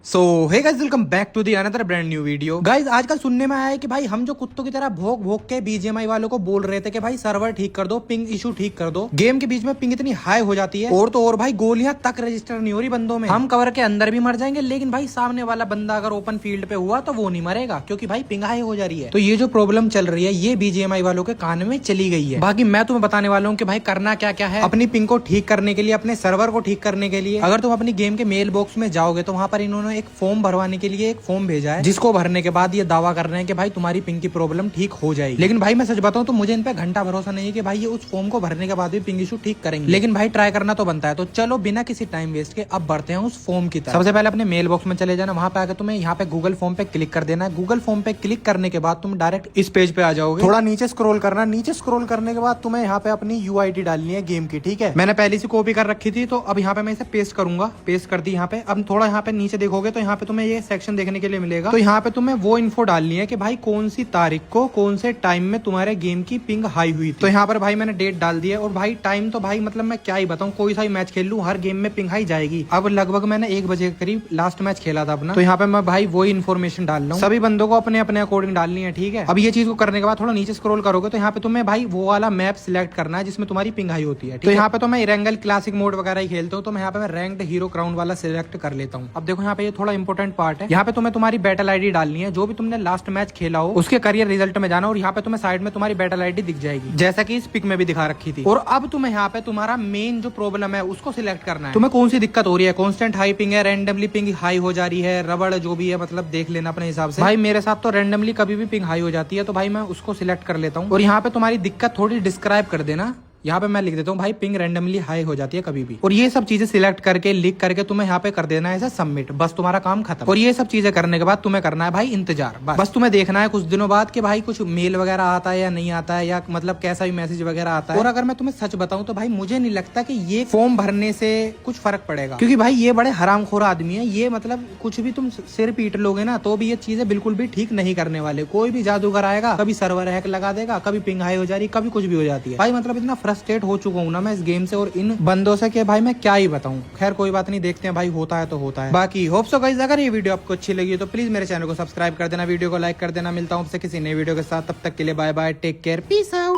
So hey guys, welcome back to the another brand new video. Guys, आजकल सुनने में आया है कि भाई हम जो कुत्तों की तरह भोग भोग के बीजीएमआई वालों को बोल रहे थे कि भाई सर्वर ठीक कर दो, पिंग इशू ठीक कर दो। गेम के बीच में पिंग इतनी हाई हो जाती है और तो और भाई गोलियां तक रजिस्टर नहीं हो रही बंदों में। हम कवर के अंदर भी मर जाएंगे, लेकिन भाई सामने वाला बंदा अगर ओपन फील्ड पे हुआ तो वो नहीं मरेगा, क्योंकि भाई पिंग हाई हो जा रही है। तो ये जो प्रॉब्लम चल रही है ये बीजीएमआई वालों के कान में चली गई है। बाकी मैं तुम्हें बताने वाला हूँ कि भाई करना क्या क्या है अपनी पिंग को ठीक करने के लिए, अपने सर्वर को ठीक करने के लिए। अगर तुम अपनी गेम के मेल बॉक्स में जाओगे तो वहां पर इन्होंने एक फॉर्म भरवाने के लिए एक फॉर्म भेजा है, जिसको भरने के बाद ये दावा कर रहे हैं कि भाई तुम्हारी पिंग की प्रॉब्लम ठीक हो जाएगी। लेकिन भाई मैं सच बताऊं तो मुझे इन पे घंटा भरोसा नहीं है कि भाई ये उस फॉर्म को भरने के बाद भी पिंग इशू ठीक करेंगे। लेकिन भाई ट्राई करना तो बनता है। तो चलो बिना किसी टाइम वेस्ट के अब बढ़ते हैं उस फॉर्म की तरफ। सबसे पहले अपने मेल बॉक्स में चले जाना, वहां पे आकर तुम्हें यहाँ पे गूगल फॉर्म पे क्लिक कर देना है। गूगल फॉर्म पे क्लिक करने के बाद तुम डायरेक्ट इस पेज पे आ जाओगे। थोड़ा नीचे स्क्रॉल करना, नीचे स्क्रॉल करने के बाद तुम्हें यहाँ पे अपनी यूआईडी डालनी है गेम की, ठीक है। मैंने पहले से कॉपी कर रखी थी, तो अब यहाँ पे मैं इसे पेस्ट करूंगा। पेस्ट कर दी यहाँ पे। अब थोड़ा यहाँ पे नीचे देखोगे तो यहाँ पे तुम्हें ये सेक्शन देखने के लिए मिलेगा। तो यहाँ पे तुम्हें वो इन्फो डालनी है कि भाई कौन सी तारीख को कौन से टाइम में तुम्हारे गेम की पिंग हाई हुई थी। तो यहाँ पर भाई मैंने डेट डाल दी है और भाई टाइम तो भाई मतलब मैं क्या ही बताऊँ, कोई सा ही मैच खेल लूँ हर गेम में पिंग हाई जाएगी। अब लगभग मैंने 1 बजे के करीब लास्ट मैच खेला था अपना। तो यहाँ पे मैं भाई वही इन्फॉर्मेशन डाल रहा हूँ। सभी बंदों को अपने अपने अकॉर्डिंग डालनी है, ठीक है। अब ये चीज को करने के बाद थोड़ा नीचे स्क्रॉल करोगे तो यहाँ पे तुम्हें भाई वो वाला मैप सिलेक्ट करना है जिसमें तुम्हारी पिंग हाई होती है। तो यहाँ पे तो मैं इरेंगल क्लासिक मोड वगैरह ही खेलता हूँ, तो मैं यहाँ पे मैं रैंक्ड हीरो क्राउन वाला सिलेक्ट कर लेता हूँ। अब देखो यहाँ पे ये थोड़ा इंपॉर्टेंट पार्ट है। यहाँ पे तुम्हें तुम्हारी बैटल आईडी डालनी है, जो भी तुमने लास्ट मैच खेला हो उसके करियर रिजल्ट में जाना, और यहाँ पे तुम्हें साइड में तुम्हारी बैटल आईडी दिख जाएगी, जैसा कि इस पिक में भी दिखा रखी थी। और अब तुम्हें यहाँ पे तुम्हारा मेन जो प्रॉब्लम है उसको सिलेक्ट करना है। तुम्हें कौन सी दिक्कत हो रही है, कॉन्स्टेंट हाई पिंग है, रैंडमली पिंग हाई हो जा रही है, रबड़ जो भी है मतलब देख लेना अपने हिसाब से। भाई मेरे साथ तो रैंडमली कभी भी पिंग हाई हो जाती है, तो भाई मैं उसको सिलेक्ट कर लेता हूँ। और यहाँ पे तुम्हारी दिक्कत थोड़ी डिस्क्राइब कर देना। यहाँ पे मैं लिख देता हूँ भाई पिंग रैंडमली हाई हो जाती है कभी भी। और ये सब चीजें सिलेक्ट करके लिख करके तुम्हें यहाँ पे कर देना है ऐसा सबमिट, बस तुम्हारा काम खत्म। और ये सब चीजें करने के बाद तुम्हें करना है भाई इंतजार। बस तुम्हें देखना है कुछ दिनों बाद कि भाई कुछ मेल वगैरह आता है या नहीं आता है, या मतलब कैसा भी मैसेज वगैरह आता है। और अगर मैं तुम्हें सच बताऊं तो भाई मुझे नहीं लगता कि ये फॉर्म भरने से कुछ फर्क पड़ेगा, क्योंकि भाई ये बड़े हरामखोर आदमी है। ये मतलब कुछ भी तुम सिर पीट लोगे ना तो भी ये चीजें बिल्कुल भी ठीक नहीं करने वाले। कोई भी जादूगर आएगा, कभी सर्वर हैक लगा देगा, कभी पिंग हाई हो जा रही, कभी कुछ भी हो जाती है। भाई मतलब इतना फ्रस्ट्रेट हो चुका हूँ ना मैं इस गेम से और इन बंदों से कि भाई मैं क्या ही बताऊं। खैर कोई बात नहीं, देखते हैं भाई, होता है तो होता है। बाकी होप सो गाइस अगर ये वीडियो आपको अच्छी लगी तो प्लीज मेरे चैनल को सब्सक्राइब कर देना, वीडियो को लाइक कर देना। मिलता हूं आपसे किसी नए वीडियो के साथ, तब तक के लिए bye bye, take care, peace out.